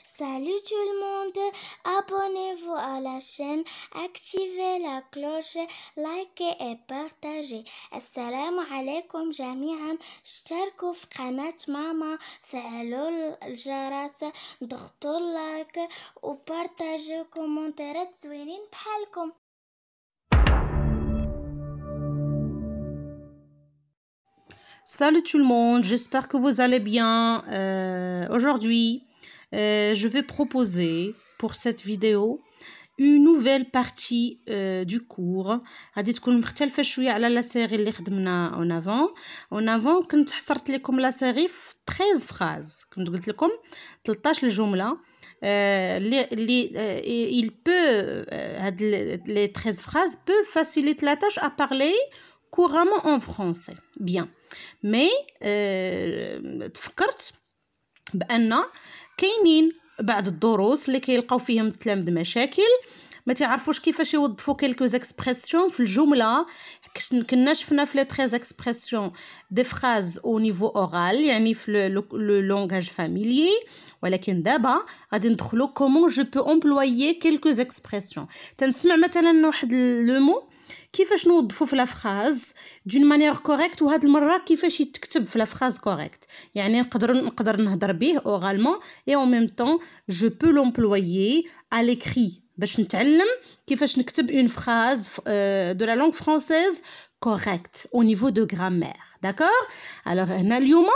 Salut tout le monde, abonnez-vous à la chaîne, activez la cloche, likez et partagez. Assalamu alaikum جميعا, اشتركوا في قناة ماما, فعلوا الجرس, ضغطوا اللايك وبارتاجوا كومنتات زوينين بحالكم. Salut tout le monde, j'espère que vous allez bien. Aujourd'hui, je vais proposer pour cette vidéo une nouvelle partie du cours. غادي تكون مختلفة شوية على لا série اللي خدمنا en avant كنت حصرت لكم لا série في 13 phrases. كنت قلت لكم 13 جملة il peut les 13 phrases peuvent faciliter la tâche à parler couramment en français. Bien. Mais تفكرت بأن كاينين بعض الدروس اللي كيلقاو فيهم التلاميذ مشاكل ما تعرفوش كيفاش يوظفوا كلكو اكسبرسيون في الجمله. كنا شفنا في لي 13 اكسبرسيون دي فراز او نيفو اورال يعني في لو لونغاج فاميليي، ولكن دابا غادي ندخلو كومون جو بو امبلويي كلكو اكسبرسيون. تنسمع مثلا واحد لو مو كيفاش نوظفو في لا فراز دون مانيير كوريكت، وهاد المره كيفاش يتكتب في لا فراز كوريكت، يعني نقدر نهضر به اورالمون اي اون ميم طون جو بو لومبلويي ا ليكري باش نتعلم كيفاش نكتب اون فراز دو لا لونغ فرونسيز كوريكت او نيفو دو غرامير. داكور. الوغ هنا اليوم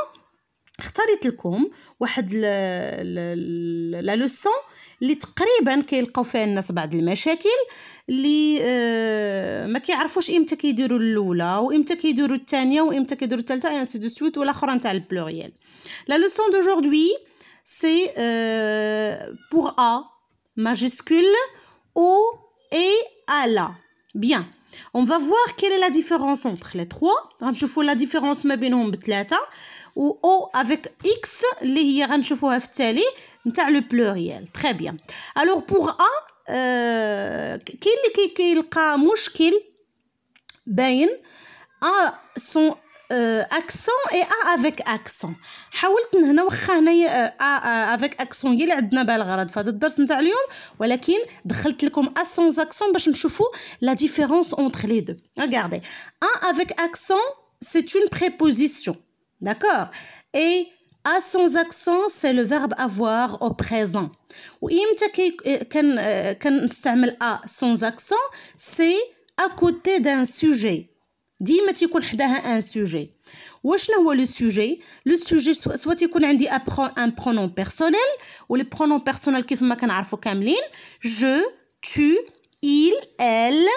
اختاريت لكم واحد لا لوسون اللي تقريبا كيلقاو فيها الناس بعض المشاكل اللي ما كيعرفوش امتى كيديروا الاولى وامتى كيديروا الثانيه وامتى كيديروا الثالثه اي انسي دو سويت والاخرى نتاع البلوريال. لا لوسون دوجوردي سي pour a majuscule o et à la. Bien. On va voir quelle est la différence entre les trois. غنشوفوا la différence ما بينهم بثلاثه و o avec x اللي هي غنشوفوها في التالي نتاع لو بلوريال. Très bien. Alors pour a كاين اللي كيلقى مشكل باين a son accent et a avec accent. حاولت هنا واخا هنايا a avec accent هي اللي عندنا بها الغرض في هذا الدرس نتاع اليوم، ولكن دخلت لكم a sans accent باش نشوفوا la différence entre les deux. Regardez, a avec accent c'est une préposition, d'accord, et a sans accent c'est le verbe avoir au présent. وإمتى كان نستعمل a sans accent c'est à côté d'un sujet. ديما تيكون حداها ان سوجي. وشنو هو لو سوجي؟ لو سوجي سوا تيكون عندي ان برونون بيرسونيل، ولي برونون بيرسونيل كيف ما كنعرفوا كاملين جو tu il elle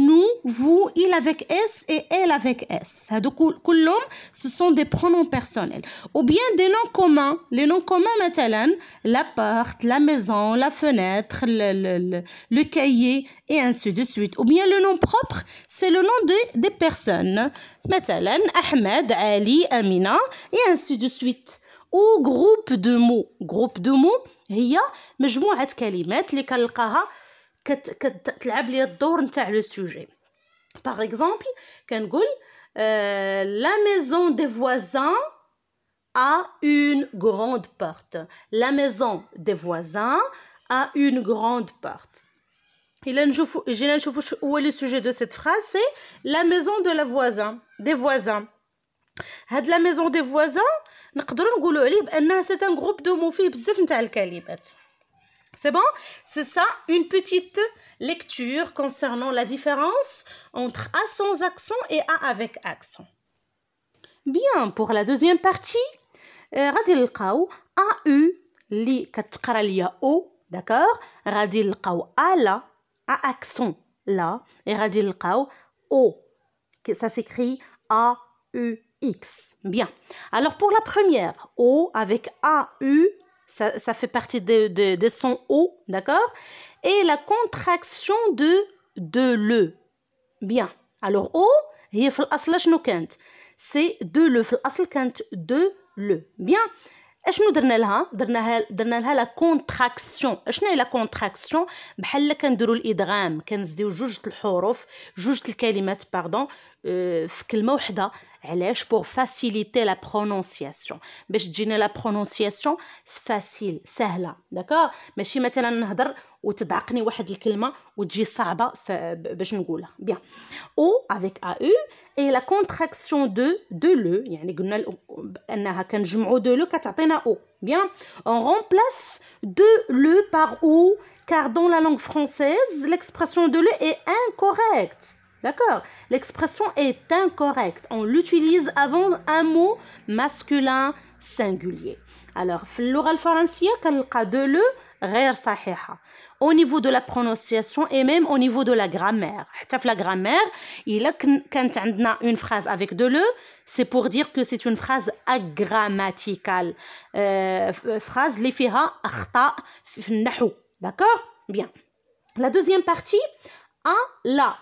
nous vous il avec s et elle avec s. هادو كلهم ce sont des pronoms personnels. ou bien des noms communs. les noms communs مثلا la porte, la maison, la fenêtre, le cahier et ainsi de suite. ou bien le nom propre c'est le nom des personnes مثلا Ahmed, Ali, Amina et ainsi de suite. ou groupe de mots هي مجموعة كلمات اللي كنلقاها كتلعب لي الدور نتاع لو سوجي. باغ اكزومبل كنقول la maison des voisins a une grande porte. la maison des voisins a une grande porte. جينا نشوفوا هو لو سوجي دو cette phrase c'est la maison de la voisin des voisins. هاد la maison des voisins نقدروا نقولوا عليه بانها c'est un groupe de mots فيه بزاف نتاع الكلمات. C'est bon? C'est ça, une petite lecture concernant la différence entre A sans accent et A avec accent. Bien, pour la deuxième partie, غادي نلقاو AU اللي كتقرا ليا O, d'accord? غادي نلقاو A là, A accent là, et غادي نلقاو O. Ça s'écrit A-U-X. Bien. Alors pour la première, O avec A-U, ça fait partie des sons O, d'accord? Et la contraction de le. Bien. Alors O, هي في الأصل شنو كانت؟ c'est de le. في الأصل كانت de le. Bien. اشنو درنا لها لا كونتراكسيون. اشنو هي لا كونتراكسيون؟ بحال كنديروا الادغام، كنزيدوا جوج الحروف، جوج الكلمات باردون في كلمه واحده علاش pour faciliter la prononciation باش تجينا لا prononciation facile سهله داكور ماشي مثلا نهضر وتضعقني واحد الكلمه وتجي صعبه باش نقولها bien او avec AU et la contraction de le يعني قلنا انها كنجمعوا de le كتعطينا او bien on remplace de le par ou car dans la langue française l'expression de le est incorrecte. D'accord? L'expression est incorrecte. On l'utilise avant un mot masculin singulier. Alors, في اللغة الفرنسية كنلقى de le غير صحيحة. Au niveau de la prononciation et même au niveau de la grammaire. حتى في la grammaire, إلا كانت عندنا une phrase avec de le, c'est pour dire que c'est une phrase agrammaticale. Phrase اللي فيها أخطاء في النحو. D'accord? Bien. La deuxième partie, a, la.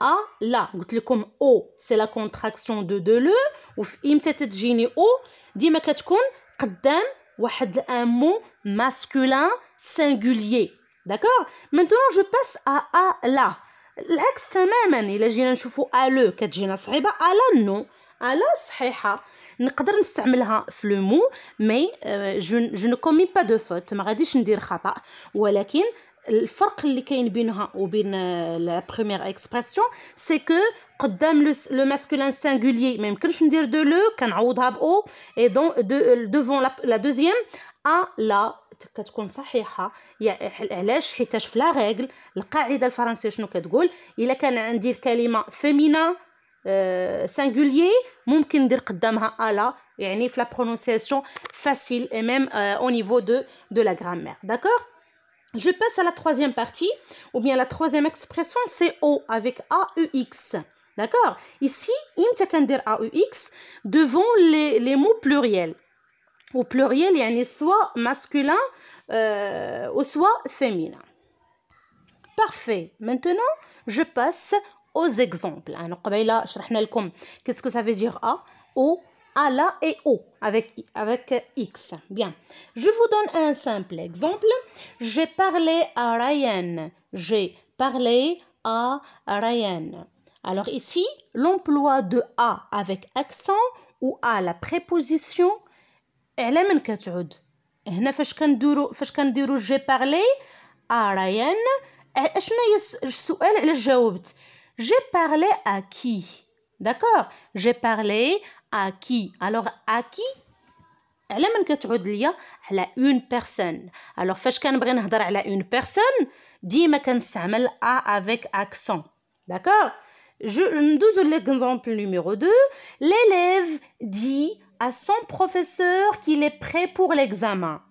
A, la. قلت لكم O, c'est la contraction de le. وفي إمتى تتجيني O, ديما كتكون قدام واحد un mot masculin singulier. D'accord? Maintenant, je passe à la. العكس تماما. إلا جينا نشوفوا à le كتجينا صعيبة. à la non. à la صحيحة. نقدر نستعملها في لو مو مي je ne commets pas de faute. ما غاديش ندير خطأ. ولكن الفرق اللي كاين بينها وبين la première expression c'est que قدام le masculin singulier ما يمكنش ندير de le كنعوضها ب o et donc devant la deuxième a la كتكون صحيحه علاش حيتاش في لا ريغل القاعده الفرنسيه شنو كتقول الا كان عندي الكلمه féminin singulier ممكن ندير قدامها a la يعني في la prononciation facile et même au niveau de la grammaire. D'accord? Je passe à la troisième partie, ou bien la troisième expression, c'est O avec AUX. D'accord? Ici, imta kan dir AUX devant les mots pluriels. Au pluriel, yani soit masculin ou soit féminin. Parfait. Maintenant, je passe aux exemples. Qu'est-ce que ça veut dire A, O, à la et O avec X. Bien. Je vous donne un simple exemple. J'ai parlé à Ryan. J'ai parlé à Ryan. Alors ici, l'emploi de A avec accent ou à la préposition على من كتعود هنا فاش كنديرو j'ai parlé à Ryan اشنا هي السؤال علاش جاوبت j'ai parlé à qui. D'accord? J'ai parlé à qui. Alors, à qui? على من كتعود ليا على une personne. Alors, فاش كنبغي نهضر على une personne ديما كنستعمل a avec accent. D'accord? ندوزو l'exemple numéro 2. L'élève dit à son professeur qu'il est prêt pour l'examen.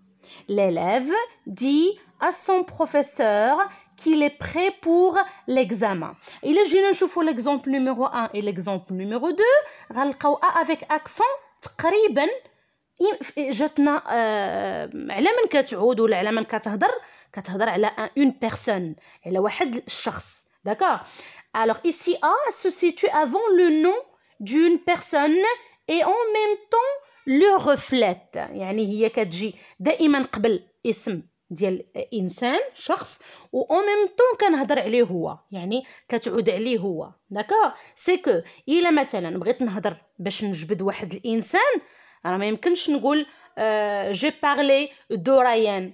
L'élève dit à son professeur qu'il est prêt pour l'examen. إلا جينا نشوفوا l'exemple numéro 1 et l'exemple numéro 2 غنلقاو a avec accent تقريبا جاتنا على من كتعود ولا على من كتهضر على une personne على واحد الشخص. D'accord? Alors ici a se situe avant le nom d'une personne et en même temps le reflète. يعني هي كتجي دائما قبل اسم ديال انسان شخص و en même temps كنهضر عليه هو يعني كتعود عليه هو. داكور سي كو الا مثلا بغيت نهضر باش نجبد واحد الانسان راه ما يمكنش نقول j'ai parlé de Ryan.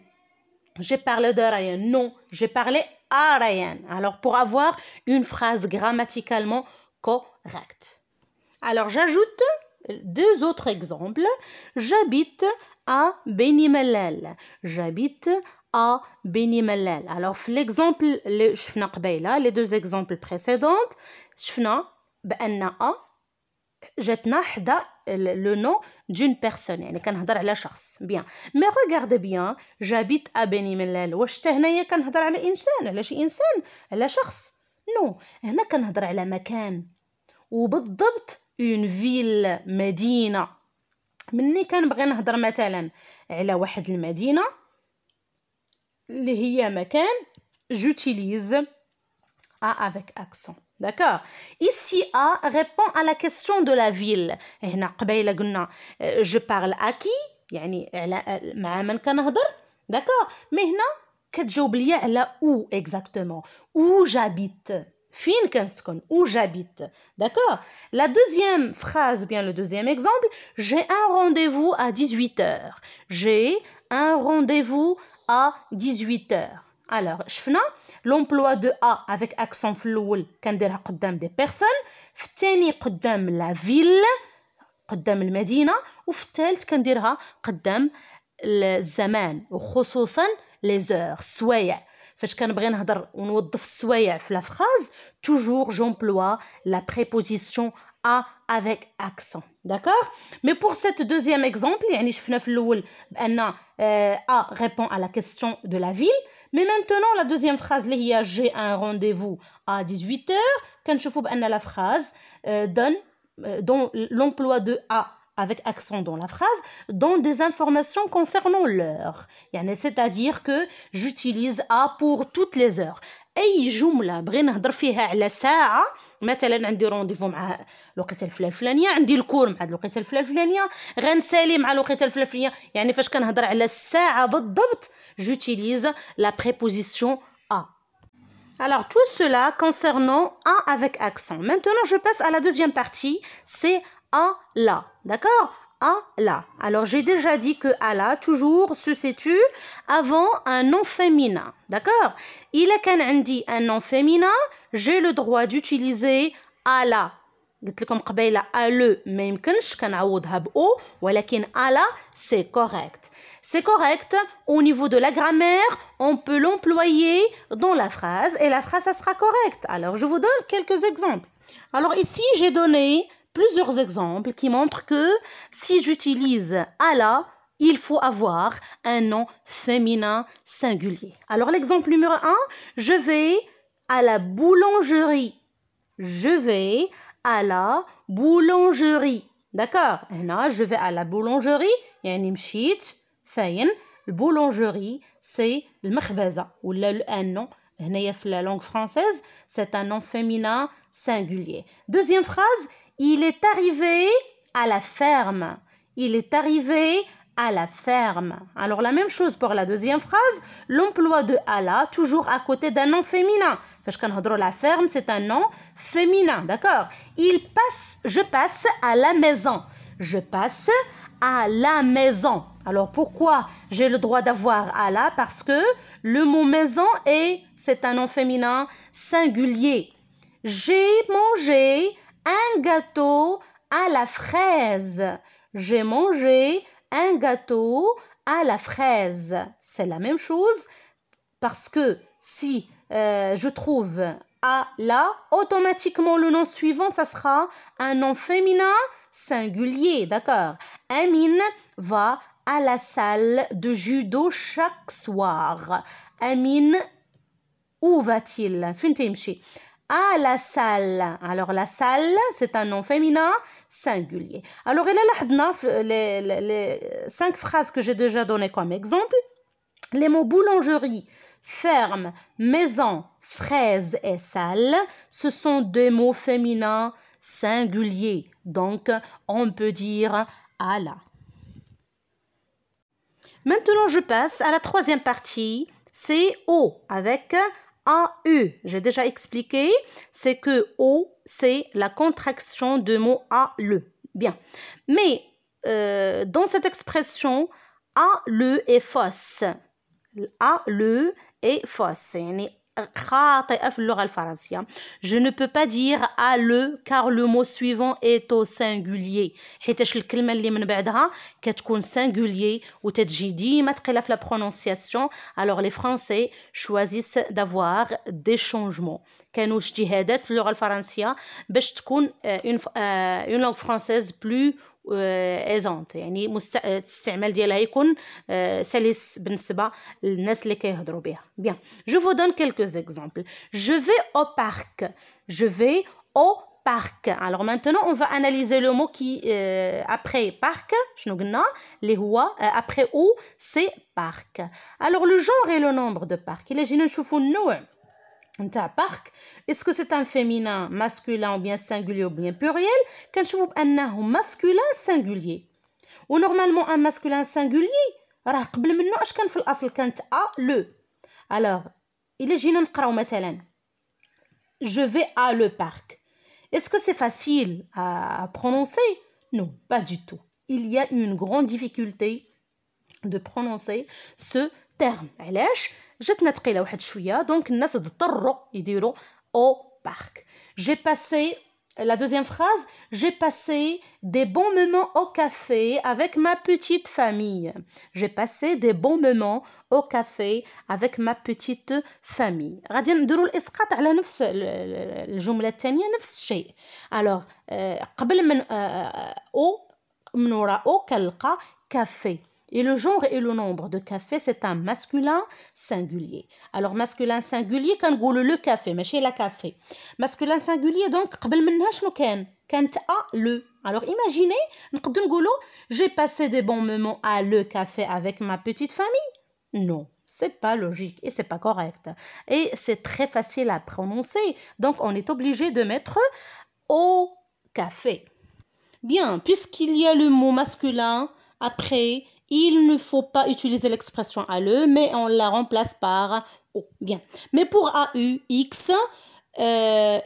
J'ai parlé de Ryan. Non, j'ai parlé à Ryan. Alors pour avoir une phrase grammaticalement correcte. Alors j'ajoute deux autres exemples. J'habite à Beni Mellal. J'habite à Beni Mellal. Alors, l'exemple, les deux exemples précédents, شفنا بأن A جاتنا حدا le nom d'une personne. يعني كنهضر على شخص. Bien. Mais regardez bien, j'habite à Beni Mellal. واش هنايا كنهضر على إنسان؟ على شي إنسان؟ على شخص؟ Non. هنا كنهضر على مكان. وبالضبط une ville مدينة. مني كنبغي نهضر مثلا على واحد المدينة اللي هي مكان j'utilise A avec accent. D'accord? Ici A répond à la question de la ville. هنا قبيله قلنا je parle à qui يعني مع من كنهضر. D'accord? mais هنا كتجاوب ليا على où exactement où j'habite فين كنسكن où j'habite. D'accord? La deuxième phrase ou bien le deuxième exemple, j'ai un rendez-vous à 18h. J'ai un rendez-vous à 18h. Alors, شفنا l'emploi de a avec accent في الاول كنديرها قدام des personnes، في الثاني قدام la ville قدام المدينة، وفي الثالث كنديرها قدام الزمان وخصوصا les heures السوايع. فاش كنبغي نهضر ونوظف السوايع في لا فراز toujours j'emploie la préposition a avec accent. D'accord? Mais pour cette deuxième exemple يعني شفنا في الأول بأن a répond à la question de la ville. Mais maintenant la deuxième phrase اللي هي j'ai un rendez-vous à 18h كنشوفوا بأن la phrase donne dont l'emploi de a avec accent dans la phrase donne des informations concernant l'heure. يعني c'est-à-dire que j'utilise a pour toutes les heures. أي جملة بغي نهضر فيها على ساعة، مثلا عندي رونديفو مع الوقيته الفلانية، عندي الكور مع الوقيته الفلانية، غنسالي مع الوقيته الفلانية، يعني فاش كنهضر على الساعة بالضبط j'utilise la préposition a. Alors tout cela concernant a avec accent. Maintenant je passe à la deuxième partie, c'est a la. D'accord? A la. Alors j'ai déjà dit que a la toujours se situe avant un nom féminin. D'accord? Il a كان عندي un nom féminin, j'ai le droit d'utiliser a la. قلت لكم قبيله a le ما يمكنش كنعوضها ب o ولكن a la c'est correct. C'est correct au niveau de la grammaire, on peut l'employer dans la phrase et la phrase ça sera correcte. Alors je vous donne quelques exemples. Alors ici j'ai donné plusieurs exemples qui montrent que si j'utilise a la, il faut avoir un nom féminin singulier. Alors l'exemple numéro 1, je vais à la boulangerie. Je vais à la boulangerie. D'accord? هنا je vais à la boulangerie يعني مشيت فين البولونجيري سي المخبزة ولا un nom هنايا في la langue française c'est un nom féminin singulier. Deuxième phrase, il est arrivé à la ferme. Il est arrivé à la ferme. Alors la même chose pour la deuxième phrase, l'emploi de à la toujours à côté d'un nom féminin. Parce que la ferme c'est un nom féminin, d'accord? Je passe à la maison. Je passe à la maison. Alors pourquoi j'ai le droit d'avoir à la? Parce que le mot maison c'est un nom féminin singulier. J'ai mangé un gâteau à la fraise. J'ai mangé un gâteau à la fraise. C'est la même chose parce que si je trouve à la, automatiquement le nom suivant, ça sera un nom féminin singulier. D'accord? Amine va à la salle de judo chaque soir. Amine, où va-t-il? À la salle. Alors la salle, c'est un nom féminin singulier. Alors il a les 5 phrases que j'ai déjà données comme exemple. Les mots boulangerie, ferme, maison, fraise et salle, ce sont des mots féminins singuliers. Donc on peut dire à la. Maintenant je passe à la troisième partie, c'est au avec AU. J'ai déjà expliqué, c'est que O, c'est la contraction de mot a le. Bien. Mais dans cette expression, a le est fausse. A le est fausse. Je ne peux pas dire à le car le mot suivant est au singulier. حيتاش الكلمة اللي من بعدها كتكون singulier وتتجي ديما ثقيلة في la prononciation. Alors les Français choisissent d'avoir des changements. كانوا اجتهادات في اللغة الفرنسية باش تكون une langue française plus aisante. يعني الاستعمال ديالها يكون سلس بالنسبة للناس اللي كيهضروا بها. Bien. Je vous donne quelques exemples. Je vais au parc. Je vais au parc. Alors maintenant, on va analyser le mot qui après parc, شنو قلنا اللي هو après où c'est parc. Alors le genre et le nombre de parcs. إلا جينا نشوفوا النوع نتاع parc, est-ce que c'est un féminin masculin ou bien singulier ou bien pluriel? كنشوفوا بأنه masculin singulier. ونورمالمون un masculin singulier راه قبل منه اش كان في الأصل كانت a le. Alors إلا جينا نقراو مثلا je vais à le parc. Est-ce que c'est facile à prononcer? Non, pas du tout. Il y a une grande difficulté de prononcer ce terme. علاش؟ جاتنا ثقيله واحد شويه دونك الناس اضطروا يديروا au parc. J'ai passé la deuxième phrase, j'ai passé des bons moments au café avec ma petite famille. J'ai passé des bons moments au café avec ma petite famille. غادي نديروا الاسقاط على نفس الجمله الثانيه نفس الشيء. alors قبل من او من وراء او كنلقى café. Et le genre et le nombre de café, c'est un masculin singulier. Alors, masculin singulier, كنقولوا le café, ماشي la café. Masculin singulier, donc, قبل منها شنو كان؟ كانت à le. Alors, imaginez, نقدر نقولوا j'ai passé des bons moments à le café avec ma petite famille. Non, c'est pas logique et c'est pas correct. Et c'est très facile à prononcer. Donc, on est obligé de mettre au café. Bien, puisqu'il y a le mot masculin, après, il ne faut pas utiliser l'expression à le, mais on la remplace par o. Bien. Mais pour AUX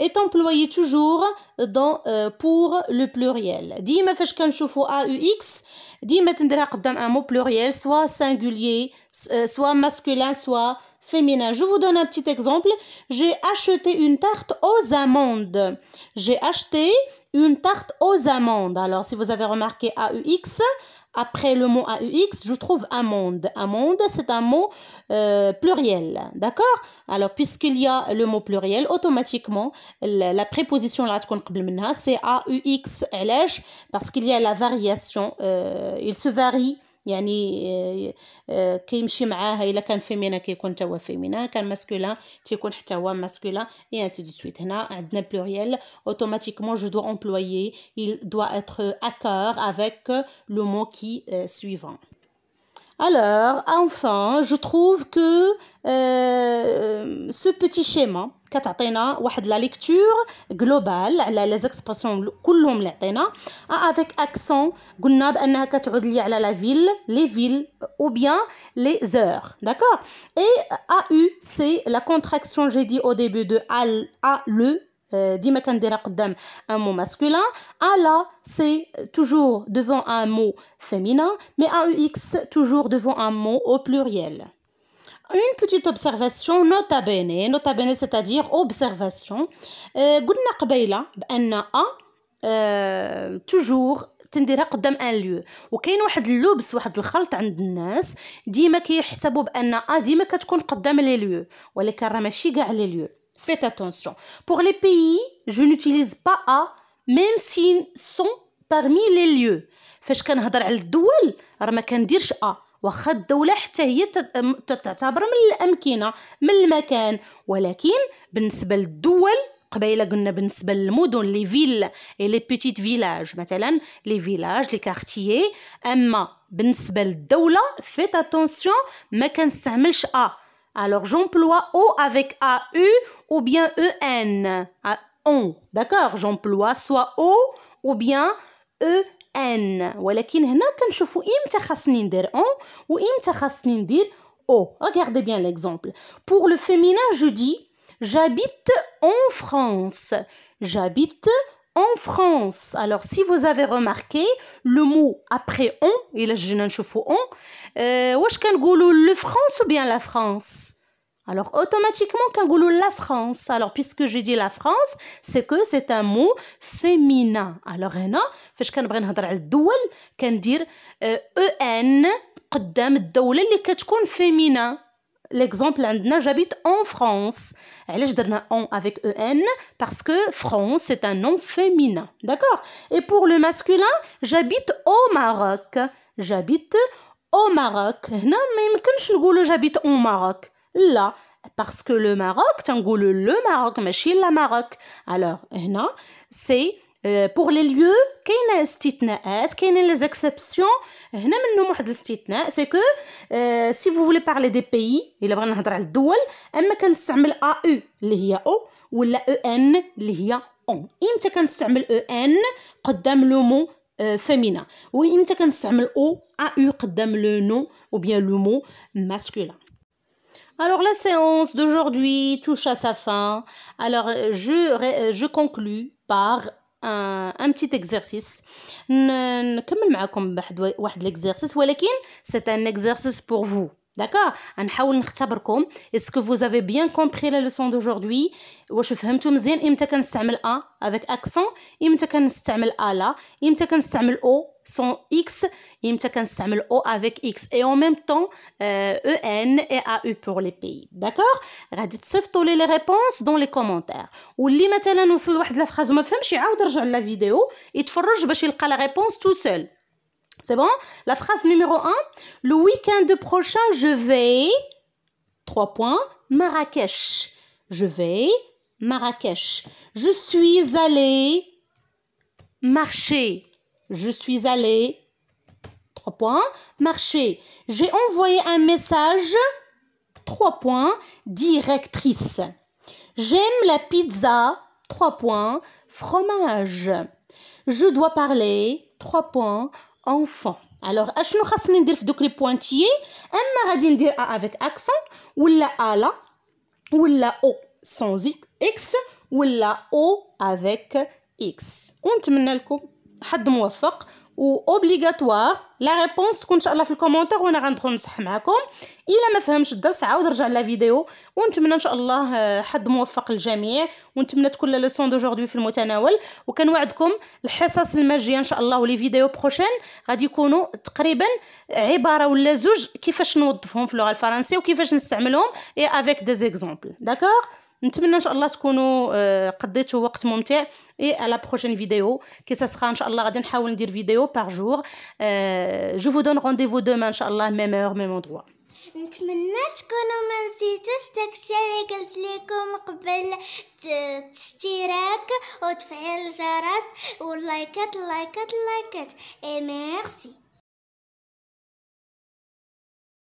est employé toujours pour le pluriel. ديما فاش كنشوفوا AUX ديما تنديرها قدام un mot pluriel, soit singulier, soit masculin, soit féminin. Je vous donne un petit exemple. J'ai acheté une tarte aux amandes. J'ai acheté une tarte aux amandes. Alors, si vous avez remarqué AUX, après le mot AUX, je trouve amande. Amande, c'est un mot pluriel. D'accord? Alors, puisqu'il y a le mot pluriel, automatiquement, la préposition là, c'est AUX. Parce qu'il y a la variation. Il se varie. يعني كيمشي معاه الا كان فيمينا كيكون تا هو فيمينا كان ماسكولين تيكون حتى هو ماسكولين et ainsi de suite. هنا عندنا pluriel automatiquement je dois employer il doit être accord avec le mot qui suivant. Alors enfin je trouve que ce petit schéma كتعطينا واحد لا ليكتور جلوبال على لي زيكسبرسيون كلهم اللي عطينا افيك اكسون قلنا بانها كتعود لي على لا فيل لي فيل او بيان لي زور داكور اي ا يو سي لا كونتراكسيون جي دي او ديبي دو ا لو ديما كنديرها قدام un mot masculin. A la c'est toujours devant un mot féminin mais AUX toujours devant un mot au pluriel. Une petite observation nota bene c'est-à-dire observation. قلنا قبيله بان toujours تنديرها قدام ان lieu وكاين واحد اللبس واحد الخلط عند الناس ديما كيحسبوا بان ديما كتكون قدام لي lieux ولكن راه ماشي كاع لي lieux. Faites attention. Pour les pays, je n'utilise pas A même s'ils sont parmi les lieux. فاش كنهضر على الدول راه ما كنديرش A واخا الدولة حتى هي تعتبر من الأمكنة من المكان ولكن بالنسبة للدول قبيله قلنا بالنسبة للمدن لي فيل et les petites villages مثلا les villages les quartiers أما بالنسبة للدولة faites attention ما كنستعملش A. Alors j'emploie O avec AU ou bien EN. On, d'accord? J'emploie soit O ou bien EN. ولكن هنا كنشوفوا إمتى خاصني ندير on و إمتى خاصني ندير O. Regardez bien l'exemple. Pour le féminin, je dis j'habite en France. J'habite en France. Alors si vous avez remarqué le mot après on, إلا جينا نشوفوا on, واش كنقولوا le France ou bien la France? Alors automatiquement كنقولوا la France. Alors puisque je dis la France, c'est que c'est un mot féminin. Alors هنا فاش كنبغي نهضر على الدول كندير en قدام الدولة اللي كتكون féminin. L'exemple عندنا j'habite en France. علاش درنا en avec en? Parce que France c'est un nom féminin. D'accord? Et pour le masculin, j'habite au Maroc. J'habite au Maroc. هنا ما يمكنش نقولوا j'habite au Maroc. لا parce que le Maroc تنقولوا le Maroc ماشي la Maroc. Alors هنا c'est pour les lieux كاين استثناءات كاين les exceptions. هنا منهم واحد الاستثناء c'est que si vous voulez parler des pays الا بغينا نهضر على الدول اما كنستعمل AU اللي هي او ولا EN اللي هي on. امتى كنستعمل EN قدام لو مو féminin وامتى كنستعمل او AU قدام لو نو ou bien le mot masculin. Alors la séance d'aujourd'hui touche à sa fin. Alors je conclus par un petit exercice. نكمل معكم واحد l'exercice ولكن c'est un exercice pour vous. D'accord. نحاول نختبركم. Est-ce que vous avez bien compris la leçon d'aujourd'hui? واش فهمتوا مزيان امتى كنستعمل a avec accent, امتى كنستعمل a là, امتى كنستعمل o sans x, امتى كنستعمل o avec x et en même temps en et au pour les pays. D'accord. غادي تصيفطوا لي les réponses dans les commentaires. واللي مثلا وصل لواحد لا فراز وما فهمش يعاود يرجع لا فيديو يتفرج باش يلقى la réponse tout seul. C'est bon? La phrase numéro 1. Le week-end prochain, je vais... 3 points. Marrakech. Je vais... Marrakech. Je suis allée... marcher. Je suis allée... 3 points. Marcher. J'ai envoyé un message... 3 points. Directrice. J'aime la pizza... 3 points. Fromage. Je dois parler... 3 points. Enfant. Alors اشنو خاصني ندير في دوك لي بوينتيي؟ اما غادي ندير ا avec accent ولا الا ولا او sans x ولا او avec x. ونتمنى لكم حد موفق و اوبليغاتوار لا ريبونس تكون ان شاء الله في الكومونتير وانا غندخل نصح معكم. الا ما فهمش الدرس عاود رجع لا فيديو. ونتمنى ان شاء الله حد موفق للجميع ونتمنى تكون لا ليسون دوجوردي في المتناول. وكنوعدكم الحصص الماجيه ان شاء الله ولي فيديو بروشين غادي يكونوا تقريبا عباره ولا زوج كيفاش نوظفهم في اللغه الفرنسيه وكيفاش نستعملهم اي افيك دي زيكزامبل. داكور. نتمنى ان شاء الله تكونوا قضيتوا وقت ممتع et à la prochaine vidéo que ça sera inchallah غادي نحاول ندير فيديو par jour. Je vous donne rendez-vous demain inchallah même heure même endroit. نتمنى تكونوا ما نسيتوش داكشي اللي قلت لكم قبل الاشتراك وتفعيل الجرس واللايكات اللايكات اللايكات. et merci.